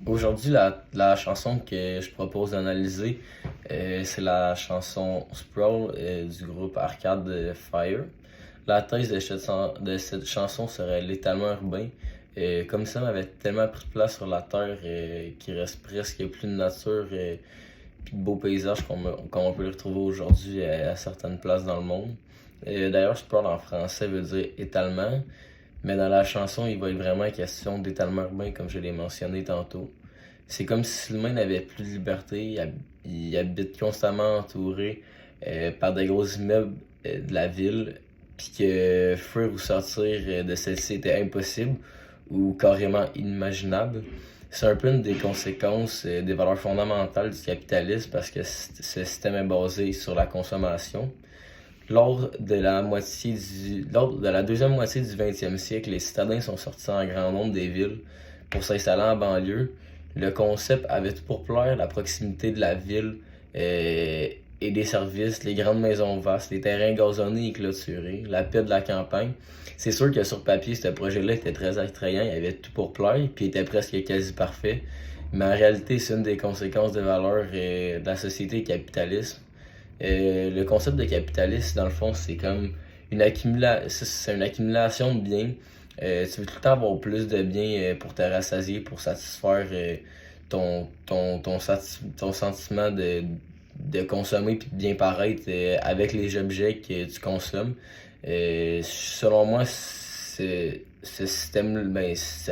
Aujourd'hui, la chanson que je propose d'analyser, c'est la chanson Sprawl du groupe Arcade Fire. La thèse de cette chanson serait l'étalement urbain. Comme ça m'avait tellement pris de place sur la Terre qu'il reste presque plus de nature et de beaux paysages comme on peut les retrouver aujourd'hui à certaines places dans le monde. D'ailleurs, Sprawl en français veut dire étalement. Mais dans la chanson, il va être vraiment question d'étalement urbain, comme je l'ai mentionné tantôt. C'est comme si l'humain n'avait plus de liberté, il habite constamment entouré par des gros immeubles de la ville, puis que fuir ou sortir de celle-ci était impossible ou carrément inimaginable. C'est un peu une des conséquences des valeurs fondamentales du capitalisme parce que ce système est basé sur la consommation. Lors de la deuxième moitié du 20e siècle, les citadins sont sortis en grand nombre des villes pour s'installer en banlieue. Le concept avait tout pour plaire, la proximité de la ville et des services, les grandes maisons vastes, les terrains gazonnés et clôturés, la paix de la campagne. C'est sûr que sur papier, ce projet-là était très attrayant, il avait tout pour plaire, puis il était presque quasi parfait. Mais en réalité, c'est une des conséquences des valeurs de la société capitaliste. Le concept de capitalisme, dans le fond, c'est comme c'est une accumulation de biens. Tu veux tout le temps avoir plus de biens pour te rassasier, pour satisfaire ton sentiment de consommer puis de bien paraître avec les objets que tu consommes. Selon moi, ce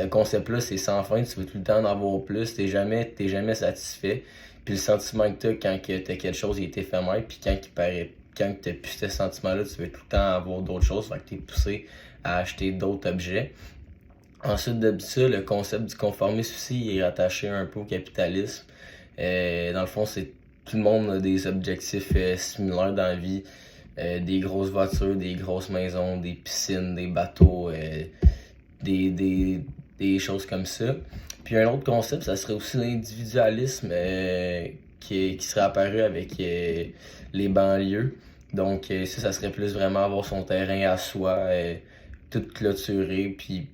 concept-là, c'est sans fin. Tu veux tout le temps en avoir plus. T'es jamais satisfait. Puis le sentiment que t'as quand que t'as quelque chose, il est éphémère. Puis quand t'as plus ce sentiment-là, tu veux tout le temps avoir d'autres choses. Fait que t'es poussé à acheter d'autres objets. Ensuite de ça, le concept du conformisme aussi est rattaché un peu au capitalisme. Dans le fond, c'est tout le monde a des objectifs similaires dans la vie. Des grosses voitures, des grosses maisons, des piscines, des bateaux, des choses comme ça. Puis un autre concept, ça serait aussi l'individualisme qui serait apparu avec les banlieues. Donc ça serait plus vraiment avoir son terrain à soi, tout clôturé, puis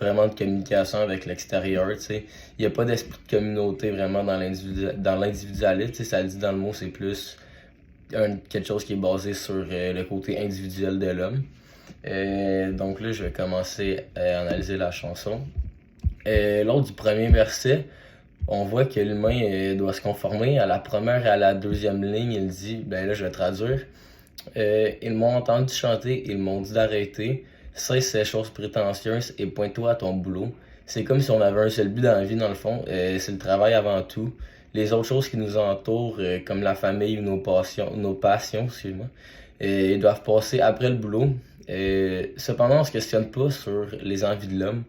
vraiment de communication avec l'extérieur, tu sais. Il n'y a pas d'esprit de communauté vraiment dans l'individualisme, tu sais, ça le dit dans le mot, c'est plus quelque chose qui est basé sur le côté individuel de l'homme. Donc là, je vais commencer à analyser la chanson. Lors du premier verset, on voit que l'humain doit se conformer à la première et à la deuxième ligne. Il dit, ben là je vais traduire, ils m'ont entendu chanter, ils m'ont dit d'arrêter, cesse ces choses prétentieuses et pointe-toi à ton boulot. C'est comme si on avait un seul but dans la vie dans le fond, c'est le travail avant tout. Les autres choses qui nous entourent, comme la famille ou nos passions, excuse-moi, ils doivent passer après le boulot. Cependant, on se questionne pas sur les envies de l'homme,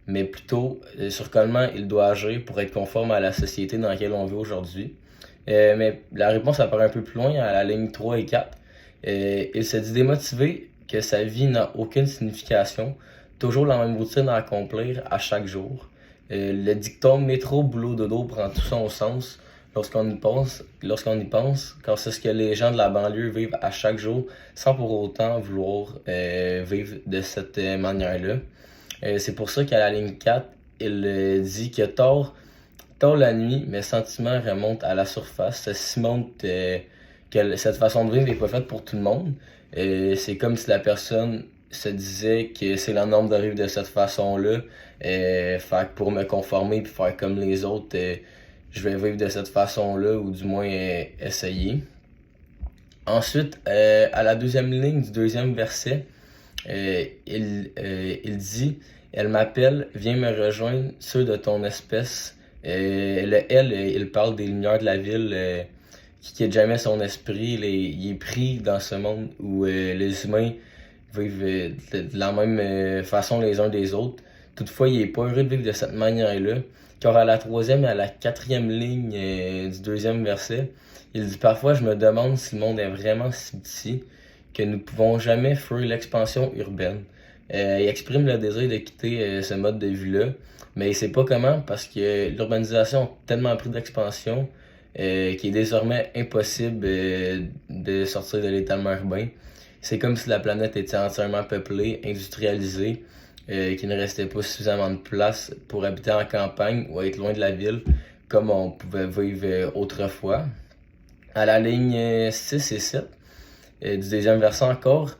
mais plutôt sur comment il doit agir pour être conforme à la société dans laquelle on vit aujourd'hui. Mais la réponse apparaît un peu plus loin, à la ligne 3 et 4. Il se dit démotivé que sa vie n'a aucune signification, toujours la même routine à accomplir à chaque jour. Le dicton métro, boulot, dodo prend tout son sens lorsqu'on y pense, car c'est ce que les gens de la banlieue vivent à chaque jour sans pour autant vouloir vivre de cette manière-là. C'est pour ça qu'à la ligne 4, il dit que tard la nuit, mes sentiments remontent à la surface. Ceci montre que cette façon de vivre n'est pas faite pour tout le monde. C'est comme si la personne se disait que c'est la norme de vivre de cette façon-là. Fait que pour me conformer et faire comme les autres, je vais vivre de cette façon-là, ou du moins essayer. Ensuite, à la deuxième ligne du deuxième verset, il dit « Elle m'appelle, viens me rejoindre, ceux de ton espèce. » Le « elle », il parle des lumières de la ville qui quitte jamais son esprit. Il est pris dans ce monde où les humains vivent de la même façon les uns des autres. Toutefois, il est pas heureux de vivre de cette manière-là, car à la troisième et à la quatrième ligne du deuxième verset, il dit « Parfois, je me demande si le monde est vraiment si petit que nous pouvons jamais fuir l'expansion urbaine. » Il exprime le désir de quitter ce mode de vie-là, mais il sait pas comment parce que l'urbanisation a tellement pris d'expansion qu'il est désormais impossible de sortir de l'étalement urbain. C'est comme si la planète était entièrement peuplée, industrialisée, qu'il ne restait pas suffisamment de place pour habiter en campagne ou être loin de la ville comme on pouvait vivre autrefois. À la ligne 6 et 7 du deuxième verset encore,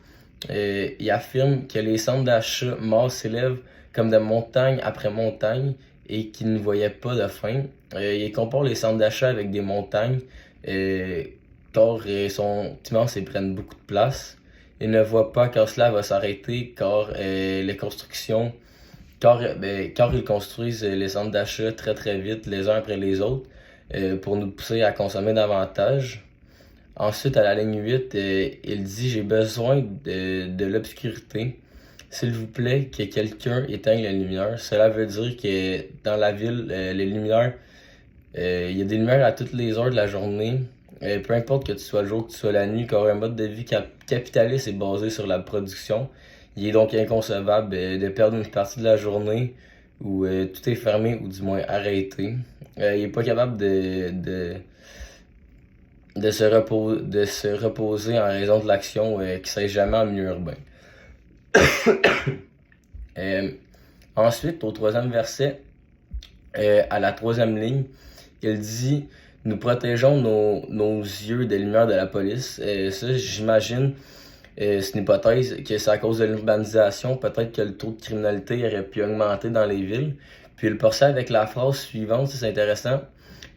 il affirme que les centres d'achat morts s'élèvent comme de montagne après montagne et qu'il ne voyait pas de fin. Il compare les centres d'achat avec des montagnes car ils sont immenses et prennent beaucoup de place. Il ne voit pas quand cela va s'arrêter car les constructions, car ils construisent les centres d'achat très très vite les uns après les autres pour nous pousser à consommer davantage. Ensuite, à la ligne 8, il dit « J'ai besoin de l'obscurité. S'il vous plaît, que quelqu'un éteigne la lumière. » Cela veut dire que dans la ville, les lumières, il y a des lumières à toutes les heures de la journée. Peu importe que tu sois le jour, que tu sois la nuit, car un mode de vie capitaliste est basé sur la production. Il est donc inconcevable de perdre une partie de la journée où tout est fermé ou du moins arrêté. Il n'est pas capable de se reposer en raison de l'action qui ne serait jamais en milieu urbain. Ensuite, au troisième verset, à la troisième ligne, il dit « Nous protégeons nos yeux des lumières de la police. » Ça, j'imagine, c'est une hypothèse que c'est à cause de l'urbanisation. Peut-être que le taux de criminalité aurait pu augmenter dans les villes. Puis il poursuit avec la phrase suivante, c'est intéressant.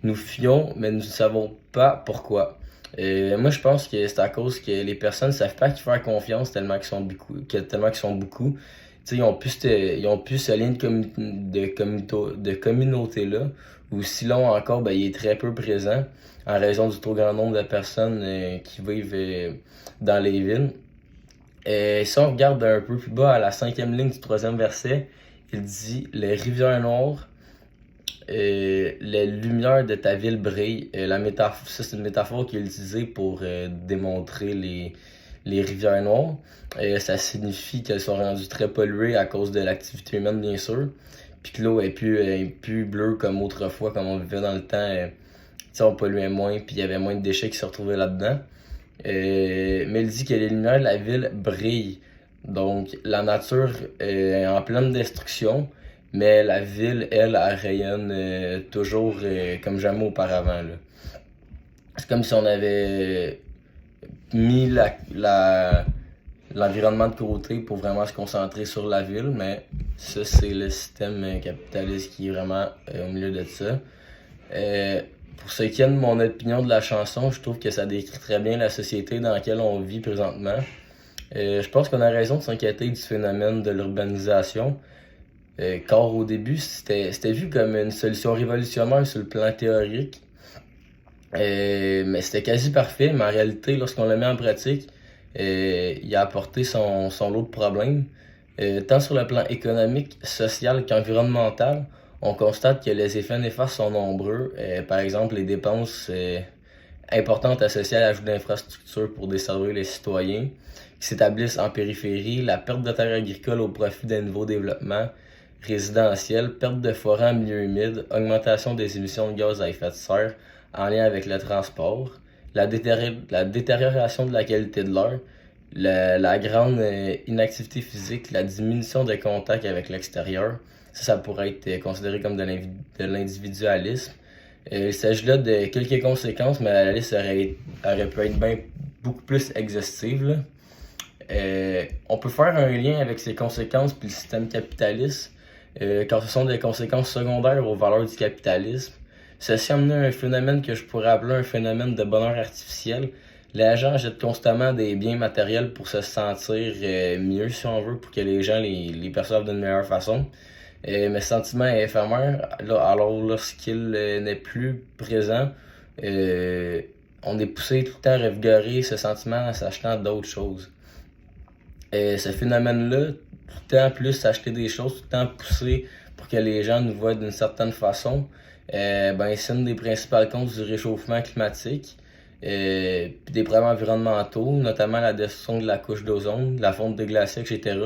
Nous fions, mais nous ne savons pas pourquoi. Moi, je pense que c'est à cause que les personnes ne savent pas à qui faire confiance tellement qu'ils sont beaucoup. Ils ont plus ce lien de communauté-là, ou sinon encore, ben, il est très peu présent en raison du trop grand nombre de personnes qui vivent dans les villes. Si on regarde un peu plus bas, à la cinquième ligne du troisième verset, il dit « Les rivières noires, les lumières de ta ville brillent. » Ça, c'est une métaphore qui est utilisée pour démontrer les rivières noires. Ça signifie qu'elles sont rendues très polluées à cause de l'activité humaine, bien sûr. Puis que l'eau est plus bleue comme autrefois, comme on vivait dans le temps. On polluait moins, puis il y avait moins de déchets qui se retrouvaient là-dedans. Mais il dit que les lumières de la ville brillent. Donc, la nature est en pleine destruction, mais la ville, elle rayonne toujours comme jamais auparavant, là. C'est comme si on avait mis l'environnement de côté pour vraiment se concentrer sur la ville, mais ça, c'est le système capitaliste qui est vraiment au milieu de ça. Pour ce qui est de mon opinion de la chanson, je trouve que ça décrit très bien la société dans laquelle on vit présentement. Je pense qu'on a raison de s'inquiéter du phénomène de l'urbanisation, car au début, c'était vu comme une solution révolutionnaire sur le plan théorique. Mais c'était quasi parfait, mais en réalité, lorsqu'on le met en pratique, il a apporté son lot de problèmes. Tant sur le plan économique, social qu'environnemental, on constate que les effets néfastes sont nombreux. Par exemple, les dépenses importantes associées à l'ajout d'infrastructures pour desservir les citoyens qui s'établissent en périphérie, la perte de terres agricoles au profit d'un nouveau développement résidentiel, perte de forêts en milieu humide, augmentation des émissions de gaz à effet de serre en lien avec le transport, la détérioration de la qualité de l'air, la grande inactivité physique, la diminution de contact avec l'extérieur. Ça pourrait être considéré comme de l'individualisme. Il s'agit là de quelques conséquences, mais la liste aurait pu être beaucoup plus exhaustive, là. On peut faire un lien avec ces conséquences puis le système capitaliste, car ce sont des conséquences secondaires aux valeurs du capitalisme. Ceci a amené un phénomène que je pourrais appeler un phénomène de bonheur artificiel. Les gens jettent constamment des biens matériels pour se sentir mieux, si on veut, pour que les gens les perçoivent d'une meilleure façon. Mais ce sentiment est éphémère, alors lorsqu'il n'est plus présent, on est poussé tout le temps à revigorer ce sentiment en s'achetant d'autres choses. Ce phénomène-là, tout le temps plus s'acheter des choses, tout le temps poussé pour que les gens nous voient d'une certaine façon, c'est une des principales causes du réchauffement climatique, puis des problèmes environnementaux, notamment la destruction de la couche d'ozone, la fonte des glaciers, etc.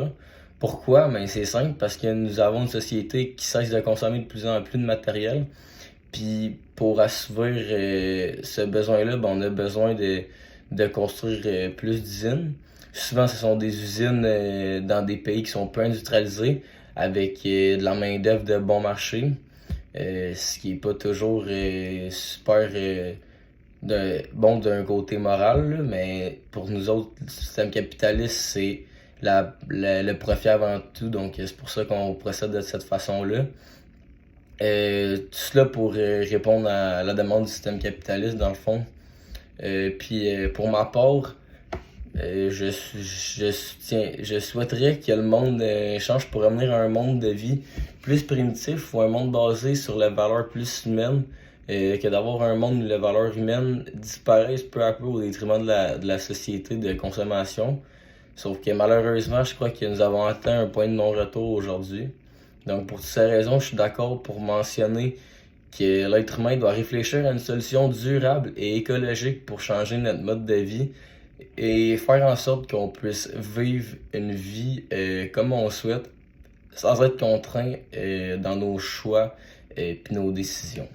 Pourquoi? C'est simple, parce que nous avons une société qui cesse de consommer de plus en plus de matériel. Puis pour assouvir ce besoin-là, on a besoin de construire plus d'usines. Souvent, ce sont des usines dans des pays qui sont peu industrialisés, avec de la main-d'œuvre de bon marché, ce qui est pas toujours super bon d'un côté moral, là, mais pour nous autres, le système capitaliste, c'est le profit avant tout, donc c'est pour ça qu'on procède de cette façon-là. Tout cela pour répondre à la demande du système capitaliste, dans le fond. Puis pour ma part, je souhaiterais que le monde change pour revenir à un monde de vie plus primitif ou un monde basé sur les valeurs plus humaines, que d'avoir un monde où les valeurs humaines disparaissent peu à peu au détriment de la société de consommation. Sauf que malheureusement, je crois que nous avons atteint un point de non-retour aujourd'hui. Donc pour toutes ces raisons, je suis d'accord pour mentionner que l'être humain doit réfléchir à une solution durable et écologique pour changer notre mode de vie et faire en sorte qu'on puisse vivre une vie comme on souhaite, sans être contraint dans nos choix et nos décisions.